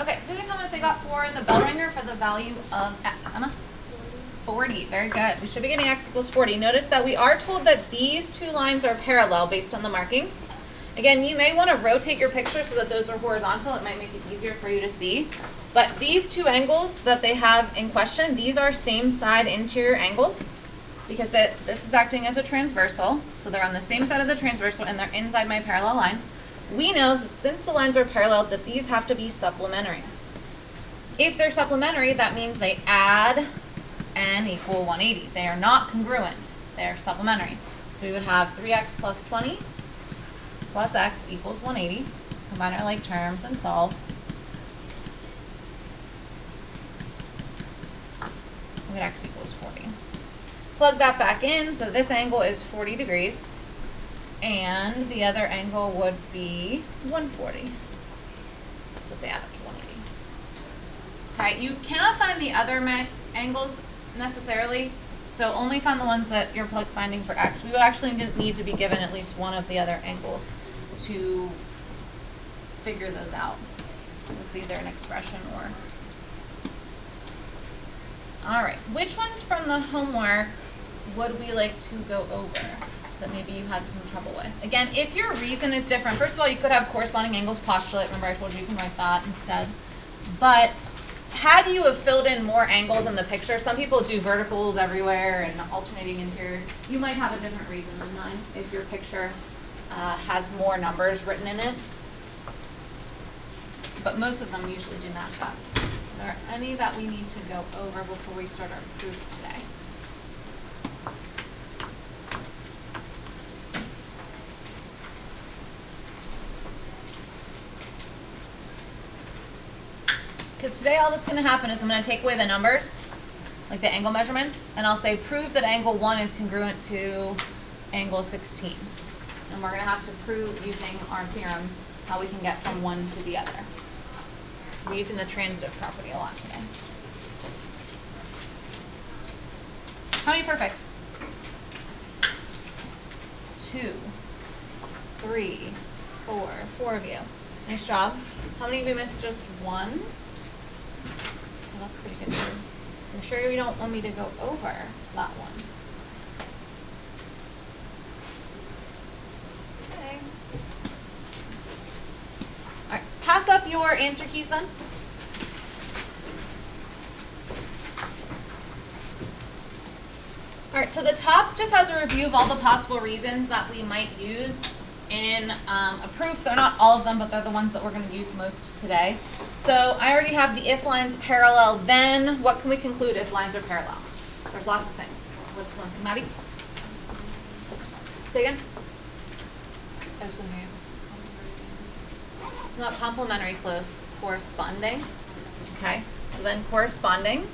Okay, who can tell me what they got for the bell ringer for the value of x? Emma? 40. Very good. We should be getting x equals 40. Notice that we are told that these two lines are parallel based on the markings. Again, you may want to rotate your picture so that those are horizontal. It might make it easier for you to see. But these two angles that they have in question, these are same side interior angles because this is acting as a transversal. So they're on the same side of the transversal and they're inside my parallel lines. We know, since the lines are parallel, that these have to be supplementary. If they're supplementary, that means they add and equal 180. They are not congruent. They are supplementary. So we would have 3x plus 20 plus x equals 180. Combine our like terms and solve. We get x equals 40. Plug that back in, so this angle is 40 degrees, and the other angle would be 140. So they add up to 180. Okay, you cannot find the other angles necessarily, so only find the ones that you're finding for x. We would actually need to be given at least one of the other angles to figure those out with either an expression or... Alright, which ones from the homework would we like to go over that maybe you had some trouble with? Again, if your reason is different, first of all, you could have corresponding angles postulate. Remember I told you you can write that instead. But had you have filled in more angles in the picture, some people do verticals everywhere and alternating interior. You might have a different reason than mine if your picture has more numbers written in it. But most of them usually do match up. Are there any that we need to go over before we start our proofs today? Because today all that's going to happen is I'm going to take away the numbers, like the angle measurements, and I'll say prove that angle 1 is congruent to angle 16. And we're going to have to prove using our theorems how we can get from one to the other. We're using the transitive property a lot today. How many perfects? 2, 3, 4. 4 of you. Nice job. How many of you missed just one? Well, that's pretty good too. You're sure you don't want me to go over that one? Okay. All right, pass up your answer keys then. All right, so the top just has a review of all the possible reasons that we might use in a proof. They're not all of them, but they're the ones that we're going to use most today. So I already have the if lines parallel, then what can we conclude if lines are parallel? There's lots of things. What's one thing? Maddie? Say again? Not complementary, close. Corresponding. Okay, so then corresponding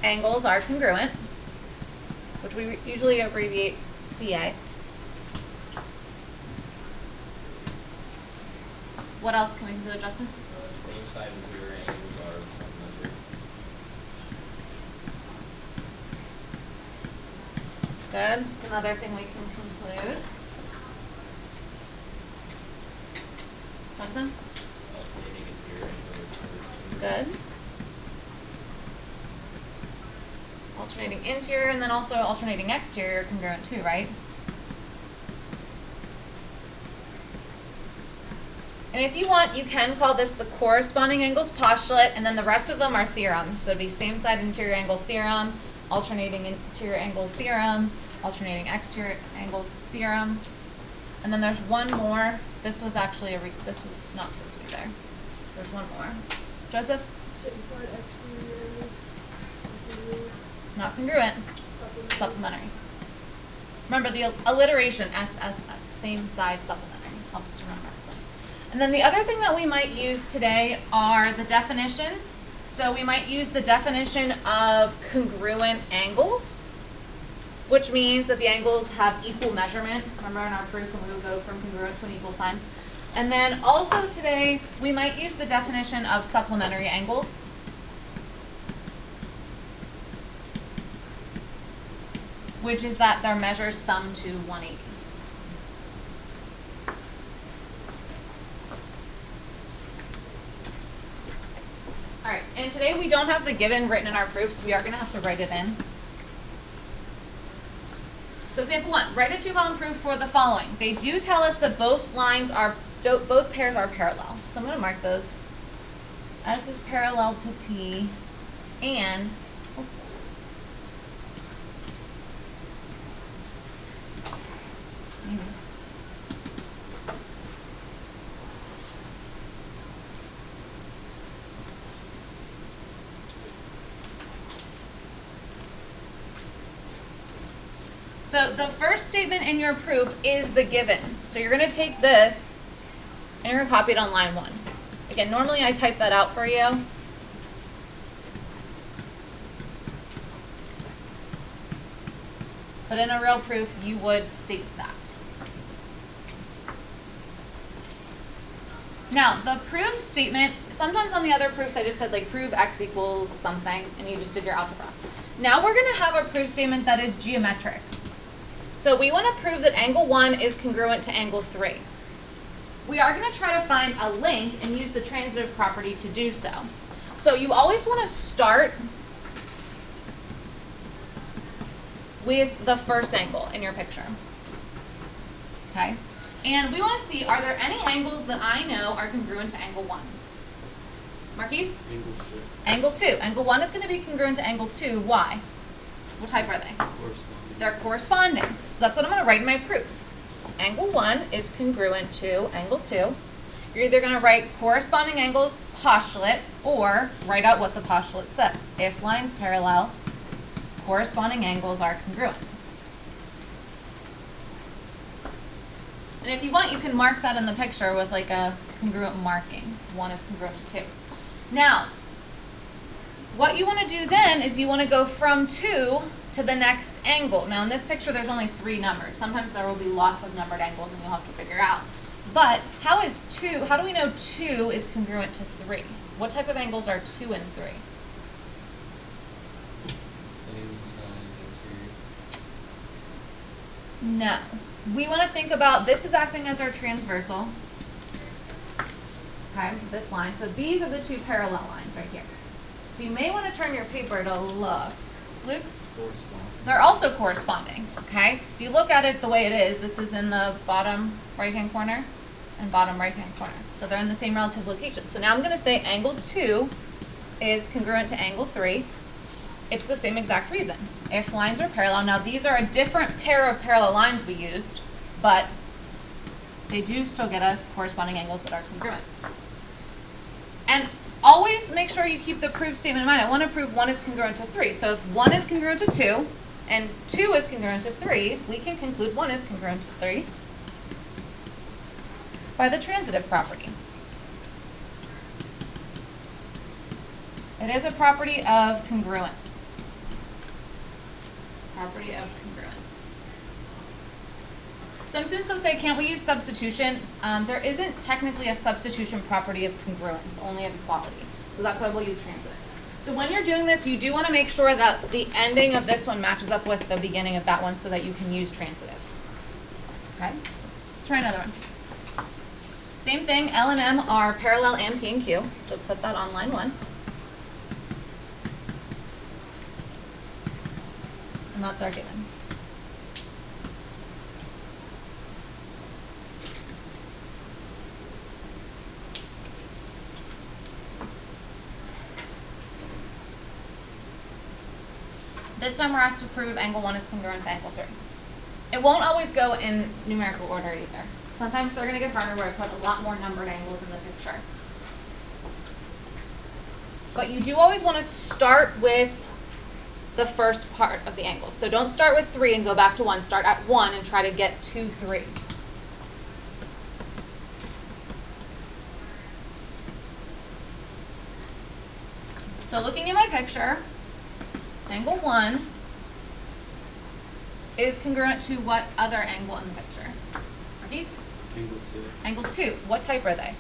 angles are congruent, which we usually abbreviate CA. What else can we conclude, Justin? Same side of your angles are supplementary. Good. That's another thing we can conclude. Justin? Alternating interior angles. Good. Alternating interior and then also alternating exterior congruent too, right? And if you want, you can call this the corresponding angles postulate, and then the rest of them are theorems. So it'd be same side interior angle theorem, alternating interior angle theorem, alternating exterior angles theorem. And then there's one more. This was actually this was not supposed to be there. There's one more. Joseph? Same side exterior angles. Not congruent. Supplementary. Remember the alliteration, SSS, same side supplementary, helps to remember. And then the other thing that we might use today are the definitions. So we might use the definition of congruent angles, which means that the angles have equal measurement. Remember in our proof when we would go from congruent to an equal sign. And then also today we might use the definition of supplementary angles. Which is that their measures sum to 180. Alright, and today we don't have the given written in our proof, so we are going to have to write it in. So example 1, write a 2-column proof for the following. They do tell us that both pairs are parallel. So I'm going to mark those. S is parallel to T, and maybe. So the first statement in your proof is the given. So you're going to take this and you're going to copy it on line 1. Again, normally I type that out for you. But in a real proof, you would state that. Now, the proof statement, sometimes on the other proofs I just said like prove x equals something, and you just did your algebra. Now we're going to have a proof statement that is geometric. So we want to prove that angle 1 is congruent to angle 3. We are going to try to find a link and use the transitive property to do so. So you always want to start with the first angle in your picture. Okay? And we want to see, are there any angles that I know are congruent to angle 1? Marquise? Angle 2. Angle 1 is going to be congruent to angle 2. Why? What type are they? Corresponding. They're corresponding. So that's what I'm going to write in my proof. Angle 1 is congruent to angle 2. You're either going to write corresponding angles postulate or write out what the postulate says. If lines parallel, corresponding angles are congruent. And if you want, you can mark that in the picture with like a congruent marking. 1 is congruent to 2. Now, what you want to do then is you want to go from 2 to the next angle. Now in this picture there's only 3 numbers. Sometimes there will be lots of numbered angles and you'll have to figure out. But how do we know 2 is congruent to 3? What type of angles are 2 and 3? Same side, No. We want to think about, this is acting as our transversal. Okay, this line. So these are the 2 parallel lines right here. So you may want to turn your paper to look. Luke? They're also corresponding, okay? If you look at it the way it is, this is in the bottom right-hand corner and bottom right-hand corner. So they're in the same relative location. So now I'm going to say angle 2 is congruent to angle 3. It's the same exact reason. If lines are parallel, now these are a different pair of parallel lines we used, but they do still get us corresponding angles that are congruent. And always make sure you keep the proof statement in mind. I want to prove 1 is congruent to 3. So if 1 is congruent to 2 and 2 is congruent to 3, we can conclude 1 is congruent to 3 by the transitive property. It is a property of congruence. Property of congruence. Some students will say, can't we use substitution? There isn't technically a substitution property of congruence, only of equality. So that's why we'll use transitive. So when you're doing this, you do want to make sure that the ending of this one matches up with the beginning of that one so that you can use transitive. Okay? Let's try another one. Same thing, L and M are parallel and P and Q. So put that on line 1. And that's our given. This time we're asked to prove angle 1 is congruent to angle 3. It won't always go in numerical order either. Sometimes they're going to get harder where I put a lot more numbered angles in the picture. But you do always want to start with the first part of the angle. So don't start with 3 and go back to 1. Start at 1 and try to get to 3. So looking at my picture, angle 1 is congruent to what other angle in the picture? Marquise? Angle 2. Angle 2. What type are they?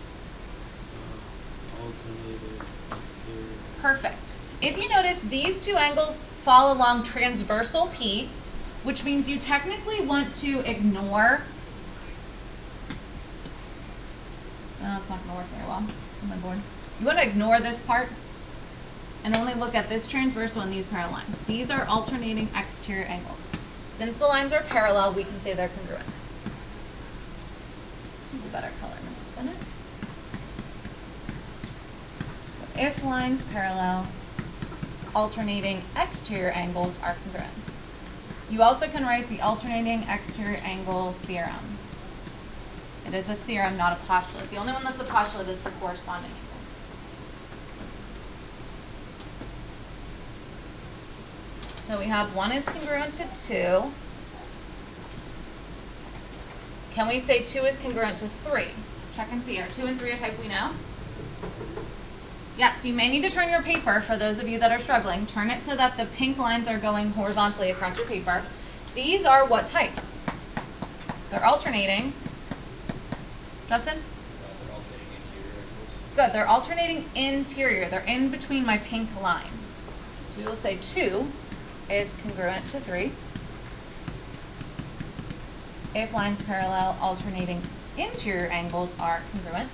Alternated exterior. Perfect. If you notice, these 2 angles fall along transversal P, which means you technically want to ignore. Well, that's not going to work very well on my board. You want to ignore this part. and only look at this transversal and these parallel lines. These are alternating exterior angles. Since the lines are parallel, we can say they're congruent. Let's use a better color, Mrs. Bennett. So if lines parallel, alternating exterior angles are congruent. You also can write the alternating exterior angle theorem. It is a theorem, not a postulate. The only one that's a postulate is the corresponding angles. So we have 1 is congruent to 2. Can we say 2 is congruent to 3? Check and see. Are 2 and 3 a type we know? Yes, you may need to turn your paper, for those of you that are struggling. Turn it so that the pink lines are going horizontally across your paper. These are what type? They're alternating. Justin? They're alternating interior angles. Good, they're alternating interior. They're in between my pink lines. So we will say 2 is congruent to 3. If lines parallel, alternating interior angles are congruent.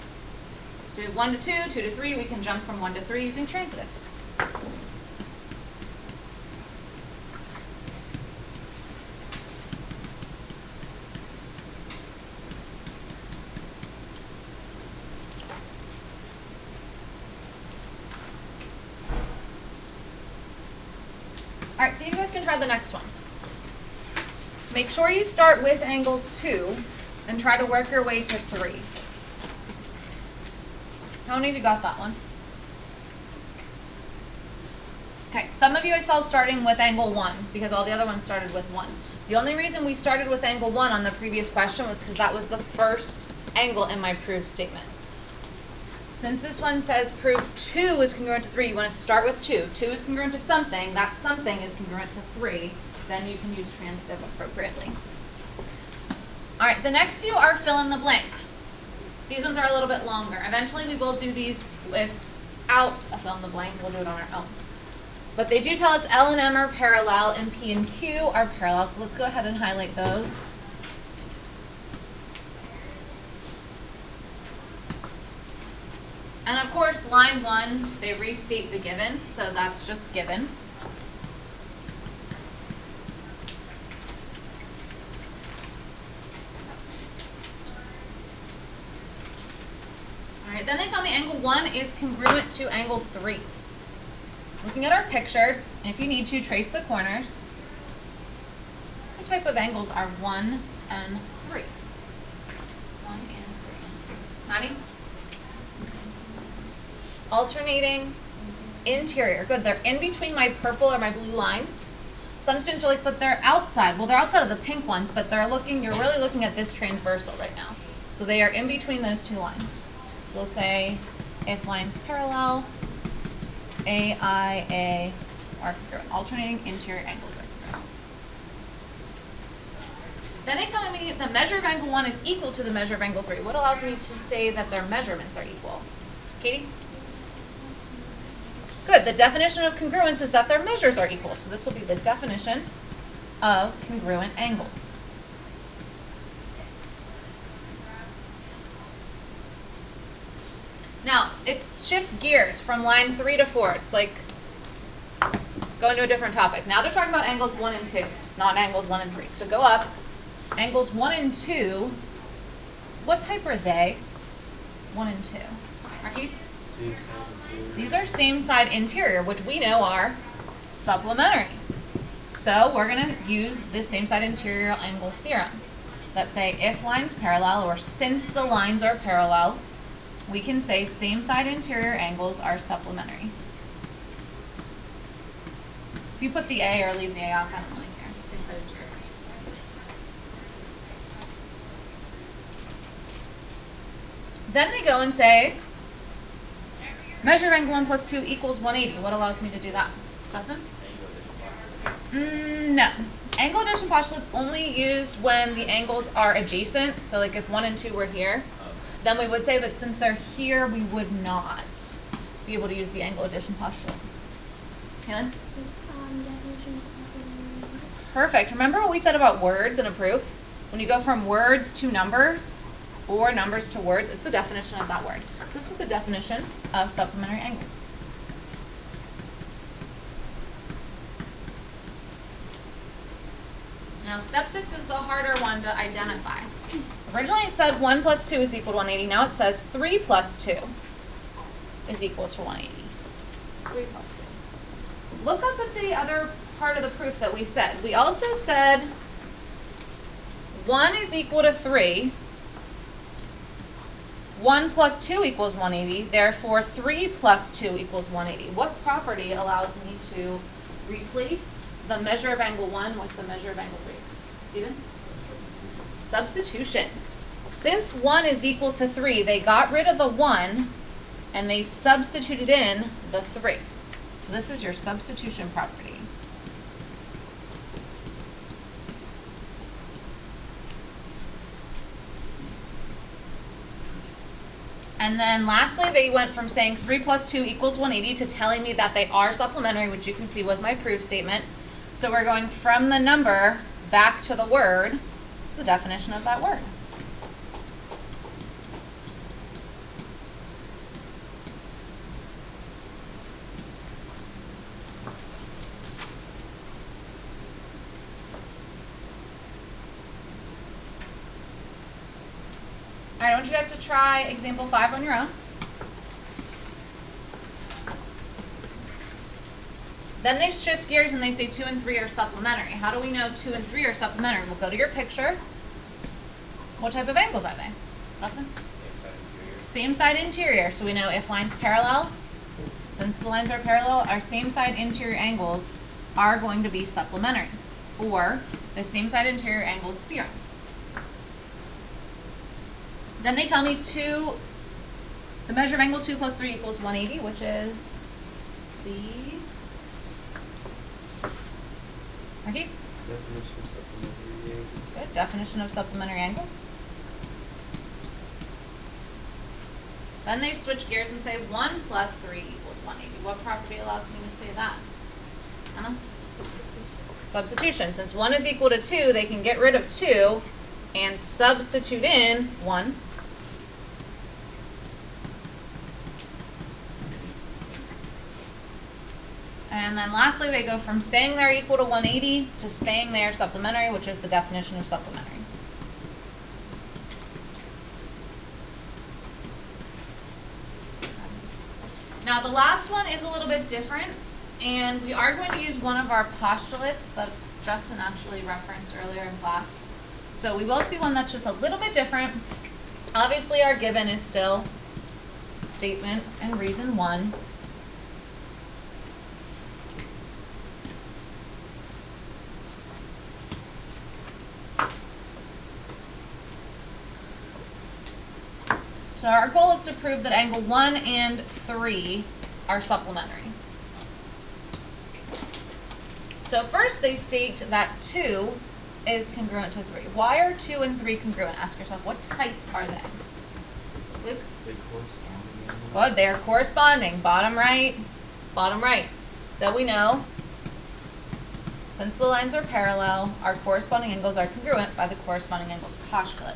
So we have 1 to 2, 2 to 3. We can jump from 1 to 3 using transitive. All right, see if you guys can try the next one. Make sure you start with angle 2 and try to work your way to 3. How many of you got that one? Okay, some of you I saw starting with angle 1 because all the other ones started with 1. The only reason we started with angle 1 on the previous question was because that was the first angle in my proof statement. Since this one says proof 2 is congruent to 3, you want to start with 2. 2 is congruent to something, that something is congruent to 3. Then you can use transitive appropriately. All right, the next few are fill in the blank. These ones are a little bit longer. Eventually we will do these without a fill in the blank. We'll do it on our own. But they do tell us L and M are parallel and P and Q are parallel. So let's go ahead and highlight those. And of course, line 1, they restate the given, so that's just given. All right, then they tell me angle 1 is congruent to angle 3. Looking at our picture, and if you need to, trace the corners. What type of angles are 1 and 3? 1 and 3. Maddie? Alternating interior. Good, they're in between my purple or my blue lines. Some students are like, but they're outside. Well, they're outside of the pink ones, but you're really looking at this transversal right now. So they are in between those two lines. So we'll say if lines parallel, AIA are congruent. Alternating interior angles are congruent. Then they tell me the measure of angle 1 is equal to the measure of angle 3. What allows me to say that their measurements are equal? Katie? Good. The definition of congruence is that their measures are equal. So this will be the definition of congruent angles. Now, it shifts gears from line 3 to 4. It's like going to a different topic. Now they're talking about angles 1 and 2, not angles 1 and 3. So go up. Angles 1 and 2, what type are they? 1 and 2. Marquise? Same side interior. These are same side interior, which we know are supplementary. So we're going to use this same side interior angle theorem. Let's say if lines parallel, or since the lines are parallel, we can say same side interior angles are supplementary. If you put the A or leave the A off, I don't really care. Same side interior. Then they go and say, measure of angle 1 plus 2 equals 180. What allows me to do that? Justin? No. Angle addition postulate's only used when the angles are adjacent. So like if 1 and 2 were here, then we would say that since they're here, we would not be able to use the angle addition postulate. Kaylin? Perfect. Remember what we said about words in a proof? When you go from words to numbers, or numbers to words, it's the definition of that word. So this is the definition of supplementary angles. Now step 6 is the harder one to identify. Originally it said 1 plus 2 is equal to 180. Now it says 3 plus 2 is equal to 180. 3 plus 2. Look up at the other part of the proof that we said. We also said 1 is equal to 3. 1 plus 2 equals 180. Therefore, 3 plus 2 equals 180. What property allows me to replace the measure of angle 1 with the measure of angle 3? Steven? Substitution. Since 1 is equal to 3, they got rid of the 1 and they substituted in the 3. So this is your substitution property. And then lastly, they went from saying 3 plus 2 equals 180 to telling me that they are supplementary, which you can see was my proof statement. So we're going from the number back to the word. It's the definition of that word. All right, I want you guys to try example 5 on your own. Then they shift gears and they say 2 and 3 are supplementary. How do we know 2 and 3 are supplementary? We'll go to your picture. What type of angles are they? Justin? Same side interior. So we know if lines parallel, since the lines are parallel, our same side interior angles are going to be supplementary. Or the same side interior angles theorem. Then they tell me the measure of angle 2 plus 3 equals 180, which is the Marquise? Definition of supplementary angles. Good. Definition of supplementary angles. Then they switch gears and say 1 plus 3 equals 180. What property allows me to say that? Emma? Substitution. Since 1 is equal to 2, they can get rid of 2 and substitute in 1. And then lastly, they go from saying they're equal to 180 to saying they are supplementary, which is the definition of supplementary. Now the last one is a little bit different, and we are going to use one of our postulates that Justin actually referenced earlier in class. So we will see one that's just a little bit different. Obviously our given is still statement and reason 1. So our goal is to prove that angle 1 and 3 are supplementary. So first they state that 2 is congruent to 3. Why are 2 and 3 congruent? Ask yourself, what type are they? Luke? They correspond. Good, they are corresponding. Bottom right, bottom right. So we know, since the lines are parallel, our corresponding angles are congruent by the corresponding angles postulate.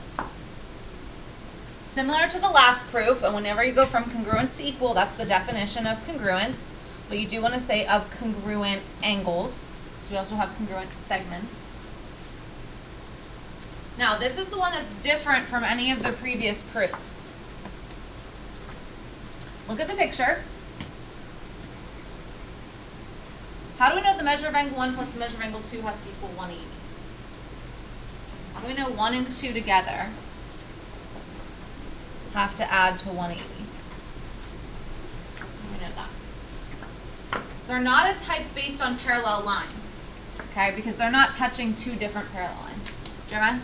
Similar to the last proof, and whenever you go from congruence to equal, that's the definition of congruence. But you do want to say of congruent angles. So we also have congruent segments. Now, this is the one that's different from any of the previous proofs. Look at the picture. How do we know the measure of angle 1 plus the measure of angle 2 has to equal 180? How do we know 1 and 2 together have to add to 180? We know that. They're not a type based on parallel lines, okay, because they're not touching 2 different parallel lines. Jeremiah?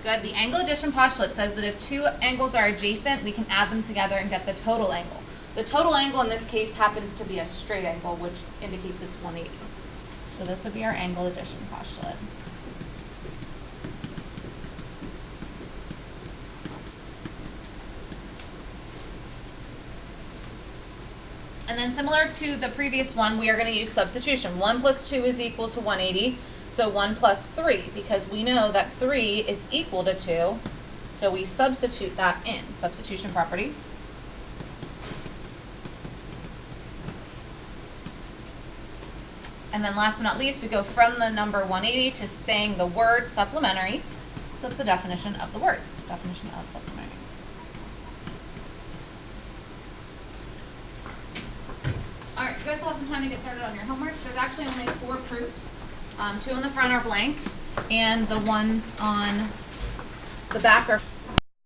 Good. The angle addition postulate says that if 2 angles are adjacent, we can add them together and get the total angle. The total angle in this case happens to be a straight angle, which indicates it's 180. So this would be our angle addition postulate. And then similar to the previous one, we are going to use substitution. 1 plus 2 is equal to 180, so 1 plus 3, because we know that 3 is equal to 2, so we substitute that in. Substitution property. And then last but not least, we go from the number 180 to saying the word supplementary. So that's the definition of the word, definition of supplementary. All right, you guys will have some time to get started on your homework. There's actually only 4 proofs. 2 on the front are blank, and the ones on the back are